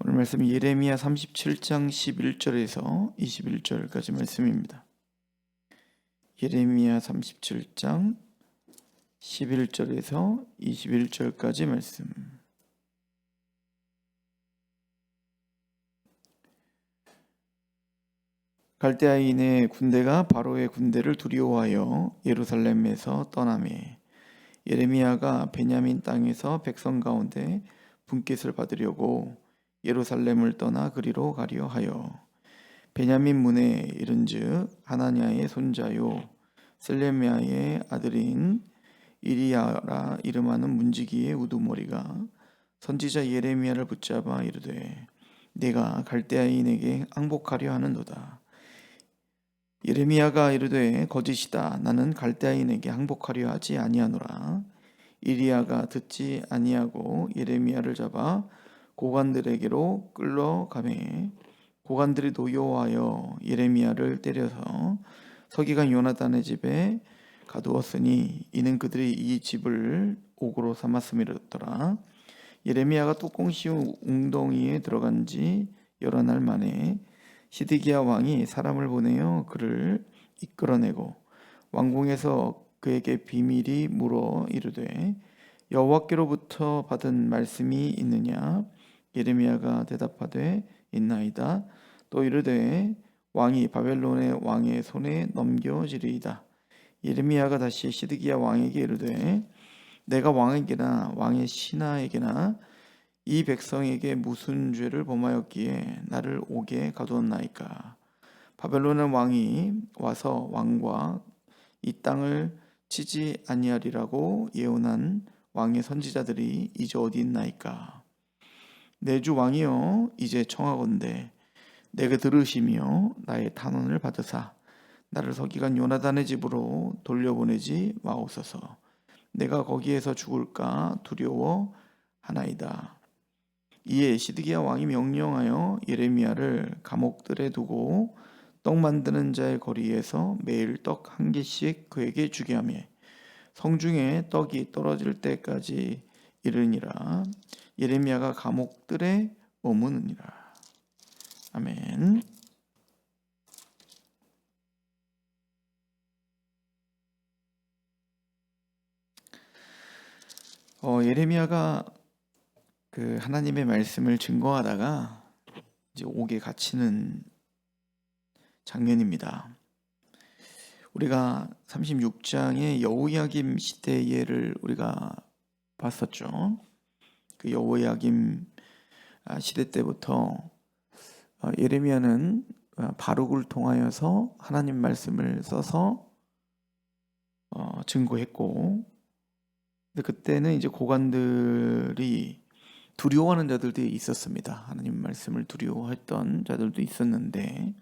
오늘 말씀은 예레미야 37장 11절에서 21절까지 말씀입니다. 예레미야 37장 11절에서 21절까지 말씀. 갈대아인의 군대가 바로의 군대를 두려워하여 예루살렘에서 떠나매 예레미야가 베냐민 땅에서 백성 가운데 분깃을 받으려고 예루살렘을 떠나 그리로 가려 하여 베냐민 문에 이른즉 하나냐의 손자요 셀레미야의 아들인 이리야라 이름하는 문지기의 우두머리가 선지자 예레미야를 붙잡아 이르되 내가 갈대아인에게 항복하려 하는도다. 예레미야가 이르되 거짓이다. 나는 갈대아인에게 항복하려 하지 아니하노라. 이리야가 듣지 아니하고 예레미야를 잡아 고관들에게로 끌러가매 고관들이 노여워하여 예레미야를 때려서 서기관 요나단의 집에 가두었으니 이는 그들이 이 집을 옥으로 삼았음이었더라. 예레미야가 뚜껑 씌운 웅덩이에 들어간 지 여러 날 만에 시드기야 왕이 사람을 보내어 그를 이끌어내고 왕궁에서 그에게 비밀이 물어 이르되 여호와께로부터 받은 말씀이 있느냐? 예레미야가 대답하되 있나이다. 또 이르되 왕이 바벨론의 왕의 손에 넘겨지리이다. 예레미야가 다시 시드기야 왕에게 이르되 내가 왕에게나 왕의 신하에게나 이 백성에게 무슨 죄를 범하였기에 나를 옥에 가두었나이까? 바벨론의 왕이 와서 왕과 이 땅을 치지 아니하리라고 예언한 왕의 선지자들이 이제 어디 있나이까? 내 주 왕이여 이제 청하건대 내게 들으시며 나의 탄원을 받으사 나를 서기관 요나단의 집으로 돌려보내지 마옵소서. 내가 거기에서 죽을까 두려워하나이다. 이에 시드기야 왕이 명령하여 예레미야를 감옥들에 두고 떡 만드는 자의 거리에서 매일 떡 한 개씩 그에게 주게 하며 성중에 떡이 떨어질 때까지 이르니라. 예레미야가 감옥들에 머무느니라. 아멘. 예레미야가 그 하나님의 말씀을 증거하다가 이제 옥에 갇히는 장면입니다. 우리가 36장의 여호야김 시대의 예를 우리가 봤었죠. 그 여호야김 시대 때부터 예레미야는 바룩을 통하여서 하나님 말씀을 써서 증거했고, 근데 그때는 이제 고관들이 두려워하는 자들도 있었습니다. 하나님 말씀을 두려워했던 자들도 있었는데,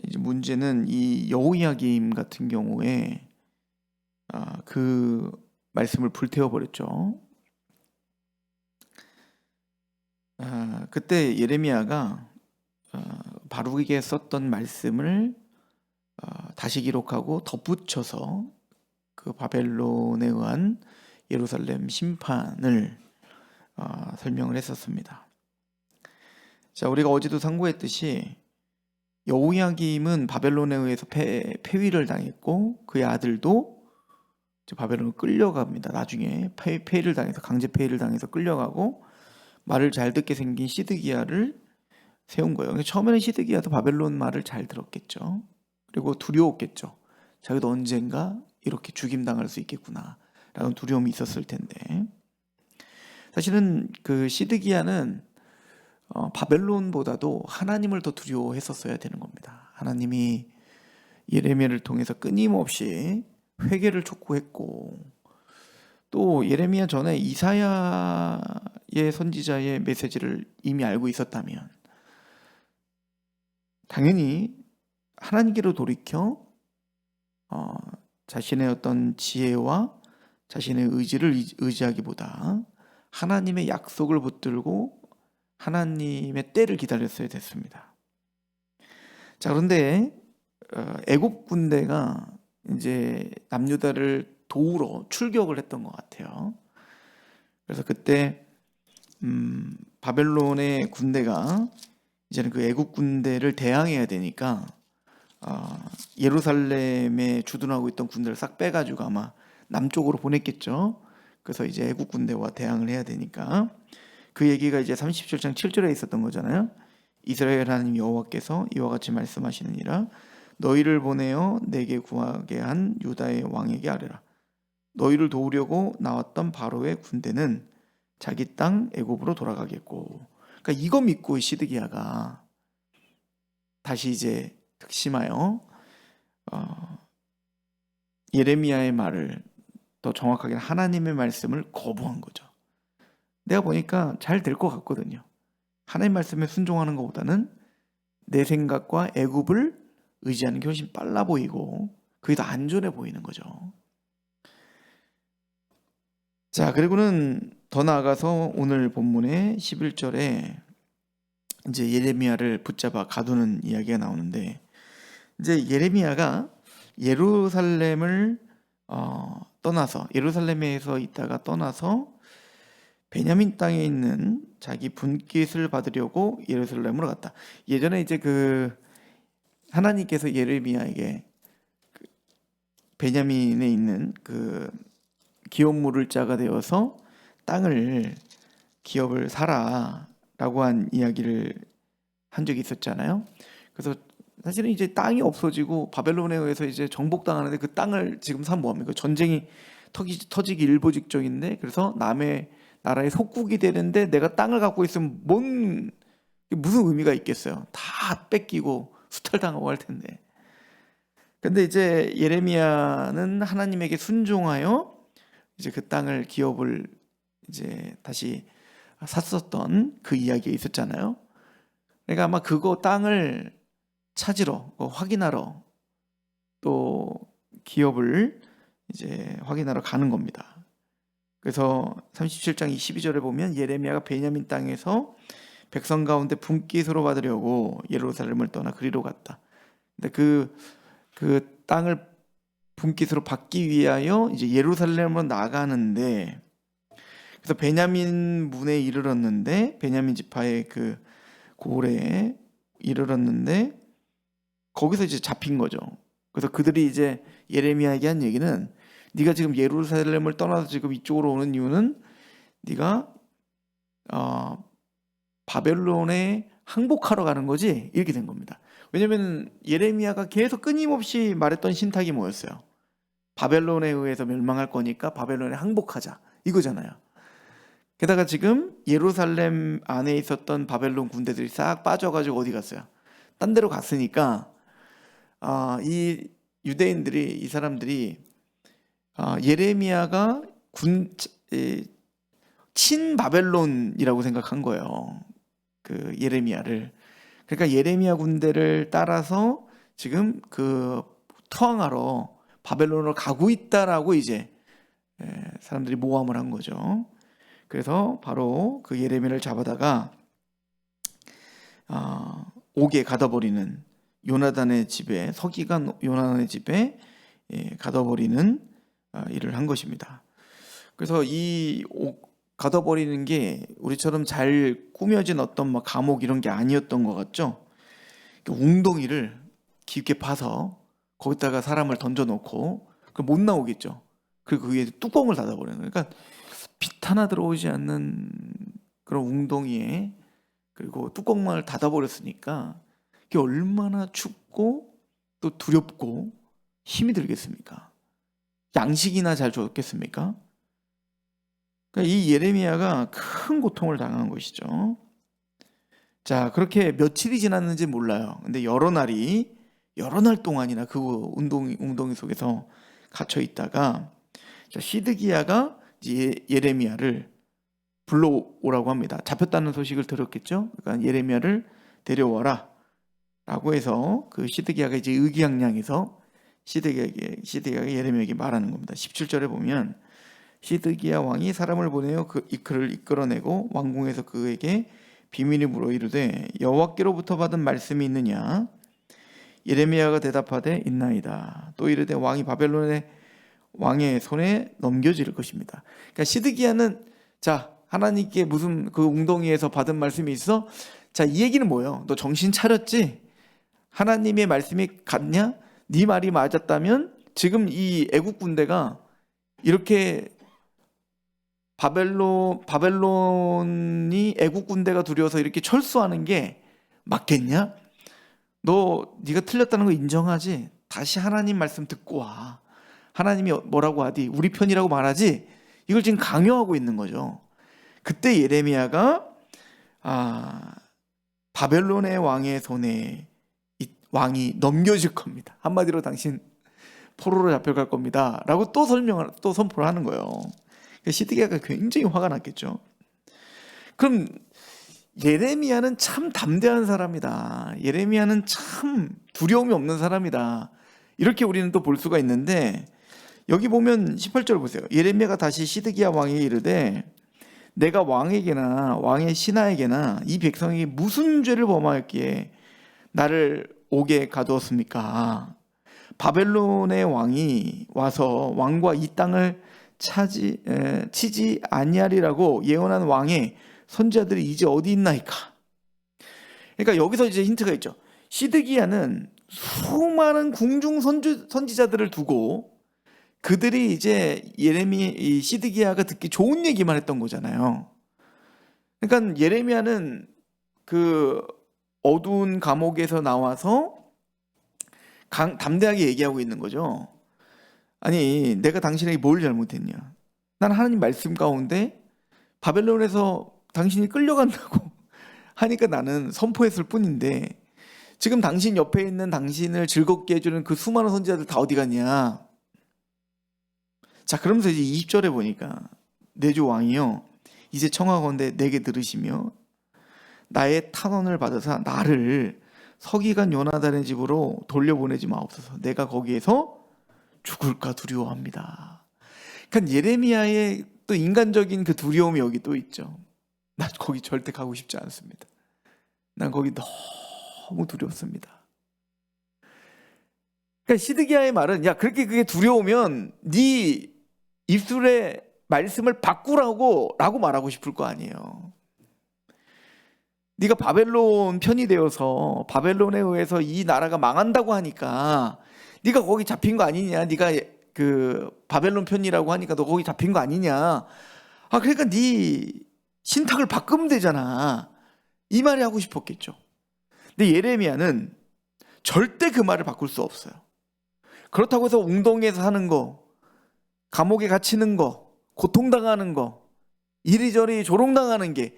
이제 문제는 이 여호야김 같은 경우에 그 말씀을 불태워 버렸죠. 그때 예레미야가 바룩에게 썼던 말씀을 다시 기록하고 덧붙여서 그 바벨론에 의한 예루살렘 심판을 설명을 했었습니다. 자, 우리가 어제도 상고했듯이 여호야김은 바벨론에 의해서 폐위를 당했고 그의 아들도 바벨론으로 끌려갑니다. 나중에 폐위를 당해서 강제 폐위를 당해서 끌려가고 말을 잘 듣게 생긴 시드기야를 세운 거예요. 처음에는 시드기야도 바벨론 말을 잘 들었겠죠. 그리고 두려웠겠죠. 자기도 언젠가 이렇게 죽임당할 수 있겠구나 라는 두려움이 있었을 텐데, 사실은 그 시드기야는 바벨론보다도 하나님을 더 두려워했었어야 되는 겁니다. 하나님이 예레미야를 통해서 끊임없이 회개를 촉구했고, 또 예레미야 전에 이사야의 선지자의 메시지를 이미 알고 있었다면 당연히 하나님께로 돌이켜 자신의 어떤 지혜와 자신의 의지를 의지하기보다 하나님의 약속을 붙들고 하나님의 때를 기다렸어야 됐습니다. 자, 그런데 애국 군대가 이제 남유다를 도우러 출격을 했던 것 같아요. 그래서 그때 바벨론의 군대가 이제는 그 애국 군대를 대항해야 되니까 예루살렘에 주둔하고 있던 군대를 싹 빼가지고 아마 남쪽으로 보냈겠죠. 그래서 이제 애국 군대와 대항을 해야 되니까 그 얘기가 이제 37장 7절에 있었던 거잖아요. 이스라엘 하나님 여호와께서 이와 같이 말씀하시느니라 너희를 보내어 내게 구하게 한 유다의 왕에게 아뢰라. 너희를 도우려고 나왔던 바로의 군대는 자기 땅 애굽으로 돌아가겠고. 그러니까 이거 믿고 시드기야가 다시 이제 득심하여 예레미야의 말을, 더 정확하게 하나님의 말씀을 거부한 거죠. 내가 보니까 잘 될 것 같거든요. 하나님 말씀에 순종하는 것보다는 내 생각과 애굽을 의지하는 게 훨씬 빨라 보이고 그게 더 안전해 보이는 거죠. 자, 그리고는 더 나아가서 오늘 본문의 11절에 이제 예레미야를 붙잡아 가두는 이야기가 나오는데, 이제 예레미야가 예루살렘을 떠나서, 예루살렘에서 있다가 떠나서 베냐민 땅에 있는 자기 분깃을 받으려고 예루살렘으로 갔다. 예전에 이제 그 하나님께서 예레미야에게 베냐민에 있는 그 기업물을 자가 되어서 땅을, 기업을 사라라고 한 이야기를 한 적이 있었잖아요. 그래서 사실은 이제 땅이 없어지고 바벨론에 의해서 이제 정복당하는데 그 땅을 지금 사 뭐합니까? 전쟁이 터지기 일보 직전인데, 그래서 남의 나라의 속국이 되는데 내가 땅을 갖고 있으면 무슨 의미가 있겠어요? 다 뺏기고 수탈당하고 할 텐데. 근데 이제 예레미야는 하나님에게 순종하여 이제 그 땅을, 기업을 이제 다시 샀었던 그 이야기가 있었잖아요. 그러니까 아마 그거 땅을 찾으러, 확인하러, 또 기업을 이제 확인하러 가는 겁니다. 그래서 37장 22절에 보면 예레미야가 베냐민 땅에서 백성 가운데 분깃으로 받으려고 예루살렘을 떠나 그리로 갔다. 근데 그 땅을 분깃으로 받기 위하여 이제 예루살렘으로 나가는데, 그래서 베냐민 문에 이르렀는데, 베냐민 지파의 그 고래에 이르렀는데 거기서 이제 잡힌 거죠. 그래서 그들이 이제 예레미야에게 한 얘기는, 네가 지금 예루살렘을 떠나서 지금 이쪽으로 오는 이유는 네가 바벨론에 항복하러 가는 거지? 이렇게 된 겁니다. 왜냐면 예레미야가 계속 끊임없이 말했던 신탁이 뭐였어요? 바벨론에 의해서 멸망할 거니까 바벨론에 항복하자, 이거잖아요. 게다가 지금 예루살렘 안에 있었던 바벨론 군대들이 싹 빠져가지고 어디 갔어요? 딴 데로 갔으니까 이 유대인들이, 이 사람들이 예레미야가 친 바벨론이라고 생각한 거예요. 그 예레미야를. 그러니까 예레미야 군대를 따라서 지금 그 투항하러 바벨론으로 가고 있다라고 이제 사람들이 모함을 한 거죠. 그래서 바로 그 예레미야를 잡아다가 옥에 가둬버리는, 요나단의 집에, 서기관 요나단의 집에 가둬버리는 일을 한 것입니다. 그래서 이 가둬버리는 게 우리처럼 잘 꾸며진 어떤 뭐 감옥 이런 게 아니었던 것 같죠. 웅덩이를 깊게 파서 거기다가 사람을 던져놓고 못 나오겠죠. 그리고 그 위에 뚜껑을 닫아버리는 거예요. 그러니까 빛 하나 들어오지 않는 그런 웅덩이에, 그리고 뚜껑만을 닫아버렸으니까 그게 얼마나 춥고 또 두렵고 힘이 들겠습니까? 양식이나 잘 줬겠습니까? 그러니까 이 예레미야가 큰 고통을 당한 것이죠. 자, 그렇게 며칠이 지났는지 몰라요. 근데 여러 날 동안이나 그 웅덩이 속에서 갇혀 있다가 시드기야가 예레미야를 불러오라고 합니다. 잡혔다는 소식을 들었겠죠. 그러니까 예레미야를 데려와라 라고 해서 그 시드기야가 이제 의기양양해서 시드기야가 예레미야에게 말하는 겁니다. 17절에 보면 시드기야 왕이 사람을 보내어 그를 이끌어내고 왕궁에서 그에게 비밀이 물어 이르되 여호와께로부터 받은 말씀이 있느냐? 예레미야가 대답하되 있나이다. 또 이르되 왕이 바벨론의 왕의 손에 넘겨질 것입니다. 그러니까 시드기야는 자, 하나님께 무슨 그 웅덩이에서 받은 말씀이 있어? 자, 이 얘기는 뭐예요? 너 정신 차렸지? 하나님의 말씀이 같냐? 네 말이 맞았다면 지금 이 애국 군대가 이렇게 바벨론이 애국 군대가 두려워서 이렇게 철수하는 게 맞겠냐? 네가 틀렸다는 거 인정하지? 다시 하나님 말씀 듣고 와. 하나님이 뭐라고 하디? 우리 편이라고 말하지? 이걸 지금 강요하고 있는 거죠. 그때 예레미야가 바벨론의 왕의 손에 이 왕이 넘겨질 겁니다. 한마디로 당신 포로로 잡혀갈 겁니다. 라고 또 선포를 하는 거예요. 시드기야가 굉장히 화가 났겠죠. 그럼 예레미야는 참 담대한 사람이다. 예레미야는 참 두려움이 없는 사람이다. 이렇게 우리는 또 볼 수가 있는데 여기 보면 18절 보세요. 예레미야가 다시 시드기야 왕에게 이르되 내가 왕에게나 왕의 신하에게나 이 백성에게 무슨 죄를 범하였기에 나를 옥에 가두었습니까? 바벨론의 왕이 와서 왕과 이 땅을 치지 아니하리라고 예언한 왕의 선지자들이 이제 어디 있나이까? 그러니까 여기서 이제 힌트가 있죠. 시드기야는 수많은 궁중 선지자들을 두고 그들이 이제 이 시드기야가 듣기 좋은 얘기만 했던 거잖아요. 그러니까 예레미야는 그 어두운 감옥에서 나와서 담대하게 얘기하고 있는 거죠. 아니, 내가 당신에게 뭘 잘못했냐? 난 하나님 말씀 가운데 바벨론에서 당신이 끌려간다고 하니까 나는 선포했을 뿐인데 지금 당신 옆에 있는 당신을 즐겁게 해주는 그 수많은 선지자들 다 어디 갔냐? 자, 그러면서 이제 20절에 보니까 내 주 왕이요 이제 청하건대 내게 들으시며 나의 탄원을 받아서 나를 서기관 요나단의 집으로 돌려보내지 마옵소서. 내가 거기에서 죽을까 두려워합니다. 그러니까 예레미야의 또 인간적인 그 두려움이 여기 또 있죠. 나 거기 절대 가고 싶지 않습니다. 난 거기 너무 두렵습니다. 그러니까 시드기야의 말은 야, 그렇게 그게 두려우면 네 입술의 말씀을 바꾸라고 말하고 싶을 거 아니에요. 네가 바벨론 편이 되어서 바벨론에 의해서 이 나라가 망한다고 하니까 네가 거기 잡힌 거 아니냐? 네가 그 바벨론 편이라고 하니까 너 거기 잡힌 거 아니냐? 그러니까 네 신탁을 바꾸면 되잖아. 이 말이 하고 싶었겠죠. 근데 예레미야는 절대 그 말을 바꿀 수 없어요. 그렇다고 해서 웅덩이에서 사는 거, 감옥에 갇히는 거, 고통당하는 거, 이리저리 조롱당하는 게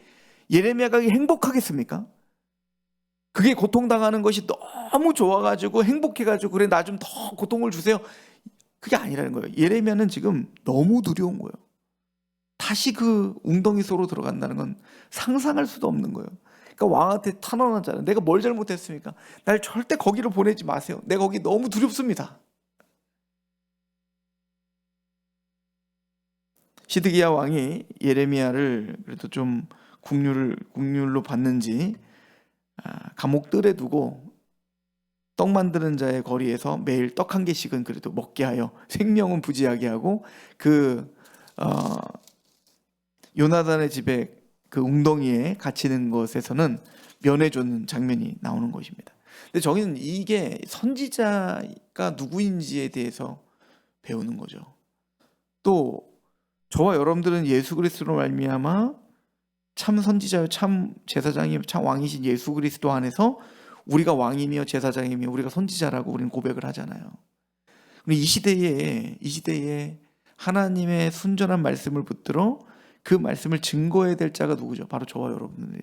예레미야가 행복하겠습니까? 그게 고통당하는 것이 너무 좋아가지고 행복해가지고 그래 나 좀 더 고통을 주세요. 그게 아니라는 거예요. 예레미야는 지금 너무 두려운 거예요. 다시 그 웅덩이 속으로 들어간다는 건 상상할 수도 없는 거예요. 그러니까 왕한테 탄원하잖아요. 내가 뭘 잘못했습니까? 날 절대 거기로 보내지 마세요. 내가 거기 너무 두렵습니다. 시드기야 왕이 예레미야를 그래도 좀 국률로 봤는지 감옥들에 두고 떡 만드는 자의 거리에서 매일 떡 한 개씩은 그래도 먹게 하여 생명은 부지하게 하고 그 요나단의 집에 그 웅덩이에 갇히는 것에서는 면해주는 장면이 나오는 것입니다. 근데 저희는 이게 선지자가 누구인지에 대해서 배우는 거죠. 또 저와 여러분들은 예수 그리스도로 말미암아 참 선지자요 참 제사장이요 참 왕이신 예수 그리스도 안에서 우리가 왕이며 제사장이며 우리가 선지자라고 우리는 고백을 하잖아요. 이 시대에 하나님의 순전한 말씀을 붙들어 그 말씀을 증거해야 될 자가 누구죠? 바로 저와 여러분들.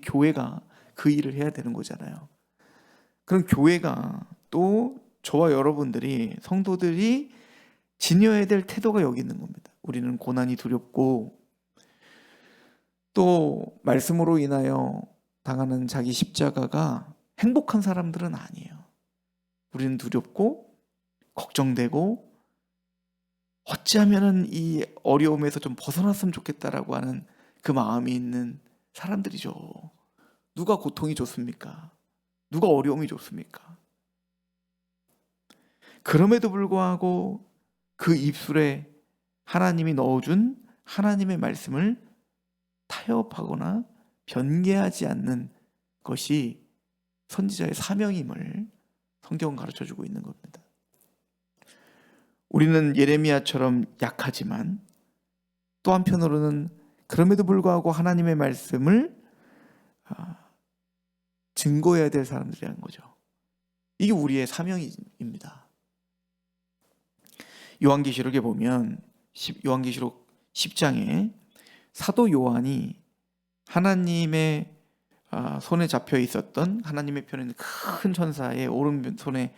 교회가 그 일을 해야 되는 거잖아요. 그럼 교회가 또 저와 여러분들이 성도들이 지녀야 될 태도가 여기 있는 겁니다. 우리는 고난이 두렵고 또 말씀으로 인하여 당하는 자기 십자가가 행복한 사람들은 아니에요. 우리는 두렵고 걱정되고 어찌하면 이 어려움에서 좀 벗어났으면 좋겠다라고 하는 그 마음이 있는 사람들이죠. 누가 고통이 좋습니까? 누가 어려움이 좋습니까? 그럼에도 불구하고 그 입술에 하나님이 넣어준 하나님의 말씀을 타협하거나 변개하지 않는 것이 선지자의 사명임을 성경은 가르쳐주고 있는 겁니다. 우리는 예레미야처럼 약하지만 또 한편으로는 그럼에도 불구하고 하나님의 말씀을 증거해야 될 사람들이라는 거죠. 이게 우리의 사명입니다. 요한계시록에 보면 요한계시록 10장에 사도 요한이 하나님의 손에 잡혀 있었던, 하나님의 편에 있는 큰 천사의 오른손에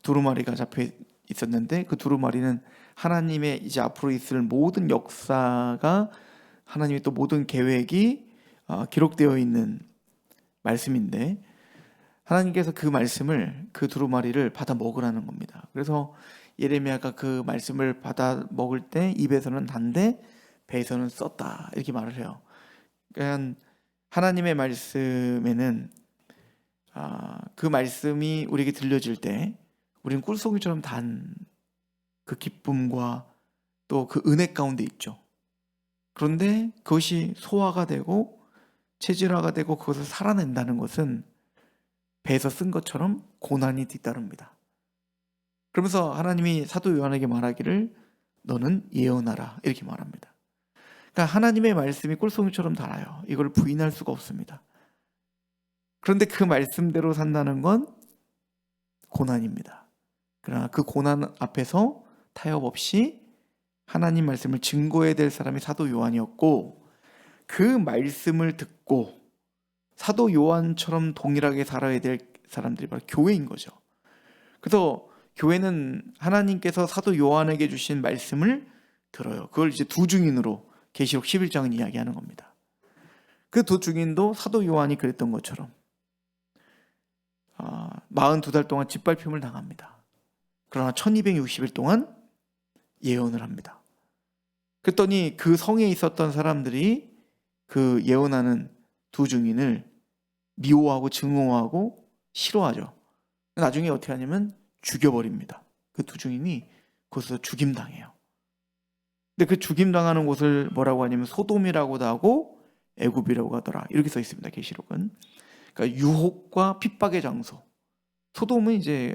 두루마리가 잡혀 있었는데, 그 두루마리는 하나님의 이제 앞으로 있을 모든 역사가, 하나님의 또 모든 계획이 기록되어 있는 말씀인데, 하나님께서 그 말씀을, 그 두루마리를 받아 먹으라는 겁니다. 그래서 예레미야가 그 말씀을 받아 먹을 때 입에서는 단데 배에서는 썼다, 이렇게 말을 해요. 그러니까 하나님의 말씀에는 그 말씀이 우리에게 들려질 때 우리는 꿀송이처럼 단 그 기쁨과 또 그 은혜 가운데 있죠. 그런데 그것이 소화가 되고 체질화가 되고 그것을 살아낸다는 것은 배에서 쓴 것처럼 고난이 뒤따릅니다. 그러면서 하나님이 사도 요한에게 말하기를 너는 예언하라, 이렇게 말합니다. 그러니까 하나님의 말씀이 꿀송이처럼 달아요. 이걸 부인할 수가 없습니다. 그런데 그 말씀대로 산다는 건 고난입니다. 그러나 그 고난 앞에서 타협 없이 하나님 말씀을 증거해야 될 사람이 사도 요한이었고, 그 말씀을 듣고 사도 요한처럼 동일하게 살아야 될 사람들이 바로 교회인 거죠. 그래서 교회는 하나님께서 사도 요한에게 주신 말씀을 들어요. 그걸 이제 두 증인으로 계시록 11장은 이야기하는 겁니다. 그 두 증인도 사도 요한이 그랬던 것처럼 42달 동안 짓밟힘을 당합니다. 그러나 1260일 동안 예언을 합니다. 그랬더니 그 성에 있었던 사람들이 그 예언하는 두 증인을 미워하고 증오하고 싫어하죠. 나중에 어떻게 하냐면 죽여버립니다. 그 두 증인이 거기서 죽임당해요. 근데 그 죽임당하는 곳을 뭐라고 하냐면 소돔이라고도 하고 애굽이라고 하더라, 이렇게 써 있습니다. 계시록은. 그러니까 유혹과 핍박의 장소. 소돔은 이제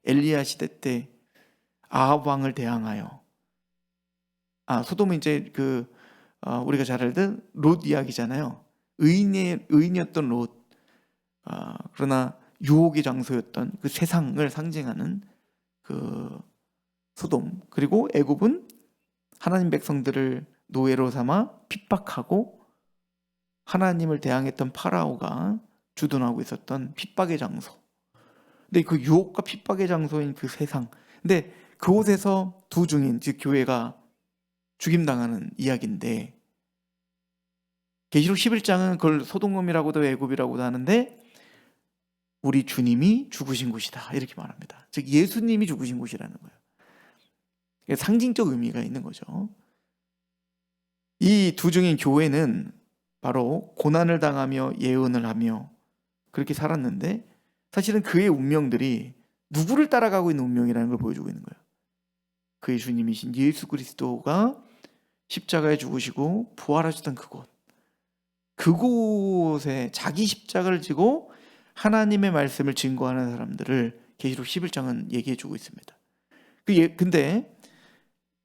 엘리야 시대 때 아합 왕을 대항하여, 소돔은 이제 우리가 잘 알던 롯 이야기잖아요. 의인이었던 롯. 그러나 유혹의 장소였던 그 세상을 상징하는 그 소돔. 그리고 애굽은 하나님 백성들을 노예로 삼아 핍박하고 하나님을 대항했던 파라오가 주둔하고 있었던 핍박의 장소. 근데 그 유혹과 핍박의 장소인 그 세상, 근데 그곳에서 두 증인, 즉 교회가 죽임당하는 이야기인데, 계시록 11장은 그걸 소돔이라고도 애굽이라고도 하는데 우리 주님이 죽으신 곳이다, 이렇게 말합니다. 즉 예수님이 죽으신 곳이라는 거예요. 상징적 의미가 있는 거죠. 이 두 증인 교회는 바로 고난을 당하며 예언을 하며 그렇게 살았는데, 사실은 그의 운명들이 누구를 따라가고 있는 운명이라는 걸 보여주고 있는 거예요. 그의 주님이신 예수 그리스도가 십자가에 죽으시고 부활하셨던 그곳에 자기 십자가를 지고 하나님의 말씀을 증거하는 사람들을 계시록 11장은 얘기해 주고 있습니다. 근데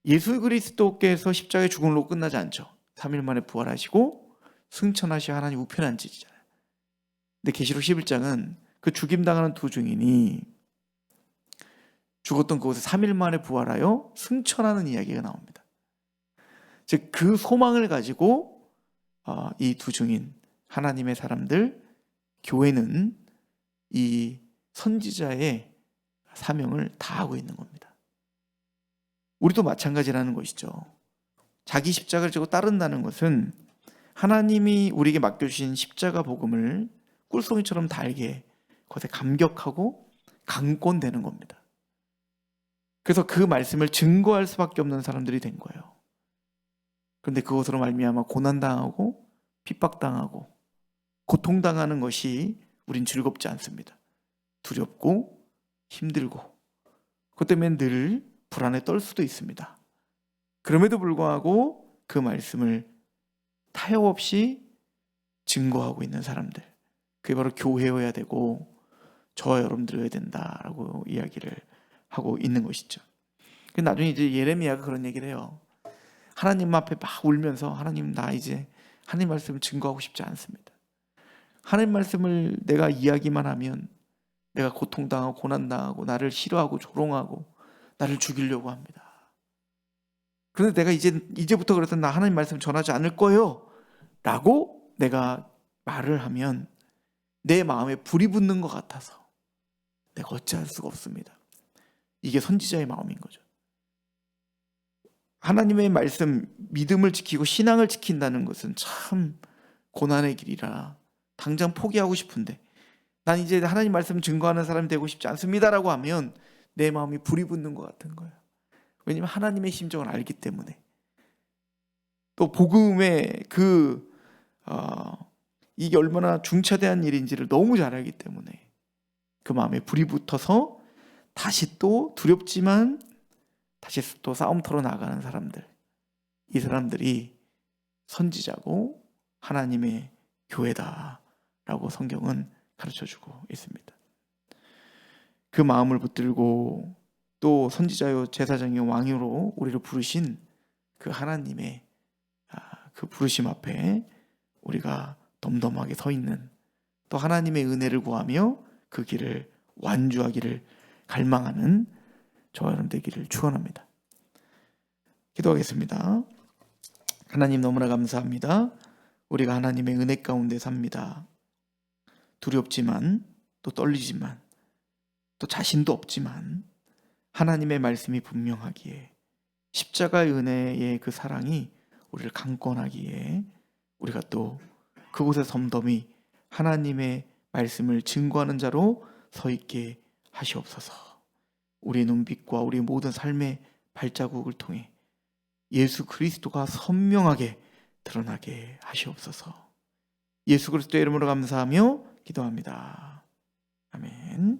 예수 그리스도께서 십자가에 죽음으로 끝나지 않죠. 3일 만에 부활하시고 승천하시 하나님 우편에 앉으시잖아요. 근데 계시록 11장은 그 죽임당하는 두 증인이 죽었던 그곳에 3일 만에 부활하여 승천하는 이야기가 나옵니다. 즉 그 소망을 가지고 이 두 증인, 하나님의 사람들, 교회는 이 선지자의 사명을 다하고 있는 겁니다. 우리도 마찬가지라는 것이죠. 자기 십자가를 지고 따른다는 것은 하나님이 우리에게 맡겨주신 십자가 복음을 꿀송이처럼 달게 그것에 감격하고 강권되는 겁니다. 그래서 그 말씀을 증거할 수밖에 없는 사람들이 된 거예요. 그런데 그것으로 말미암아 고난당하고 핍박당하고 고통당하는 것이 우린 즐겁지 않습니다. 두렵고 힘들고 그것 때문에 늘 불안에 떨 수도 있습니다. 그럼에도 불구하고 그 말씀을 타협 없이 증거하고 있는 사람들, 그게 바로 교회여야 되고 저와 여러분들이어야 된다라고 이야기를 하고 있는 것이죠. 나중에 이제 예레미야가 그런 얘기를 해요. 하나님 앞에 막 울면서, 하나님, 나 이제 하나님 말씀을 증거하고 싶지 않습니다. 하나님 말씀을 내가 이야기만 하면 내가 고통당하고 고난당하고 나를 싫어하고 조롱하고 나를 죽이려고 합니다. 그런데 내가 이제부터 그래서 나 하나님 말씀 전하지 않을 거예요 라고 내가 말을 하면 내 마음에 불이 붙는 것 같아서 내가 어찌할 수가 없습니다. 이게 선지자의 마음인 거죠. 하나님의 말씀, 믿음을 지키고 신앙을 지킨다는 것은 참 고난의 길이라 당장 포기하고 싶은데, 난 이제 하나님 말씀 증거하는 사람이 되고 싶지 않습니다라고 하면 내 마음이 불이 붙는 것 같은 거예요. 왜냐하면 하나님의 심정을 알기 때문에, 또 복음의 이게 얼마나 중차대한 일인지를 너무 잘 알기 때문에 그 마음에 불이 붙어서 다시 또 두렵지만 다시 또 싸움터로 나가는 사람들, 이 사람들이 선지자고 하나님의 교회다라고 성경은 가르쳐주고 있습니다. 그 마음을 붙들고 또 선지자요 제사장요 왕으로 우리를 부르신 그 하나님의 그 부르심 앞에 우리가 덤덤하게 서 있는, 또 하나님의 은혜를 구하며 그 길을 완주하기를 갈망하는 저와 여러분 되기를 축원합니다. 기도하겠습니다. 하나님, 너무나 감사합니다. 우리가 하나님의 은혜 가운데 삽니다. 두렵지만 또 떨리지만 또 자신도 없지만 하나님의 말씀이 분명하기에, 십자가의 은혜의 그 사랑이 우리를 강권하기에 우리가 또 그곳에 덤덤히 하나님의 말씀을 증거하는 자로 서 있게 하시옵소서. 우리의 눈빛과 우리의 모든 삶의 발자국을 통해 예수 그리스도가 선명하게 드러나게 하시옵소서. 예수 그리스도의 이름으로 감사하며 기도합니다. 아멘.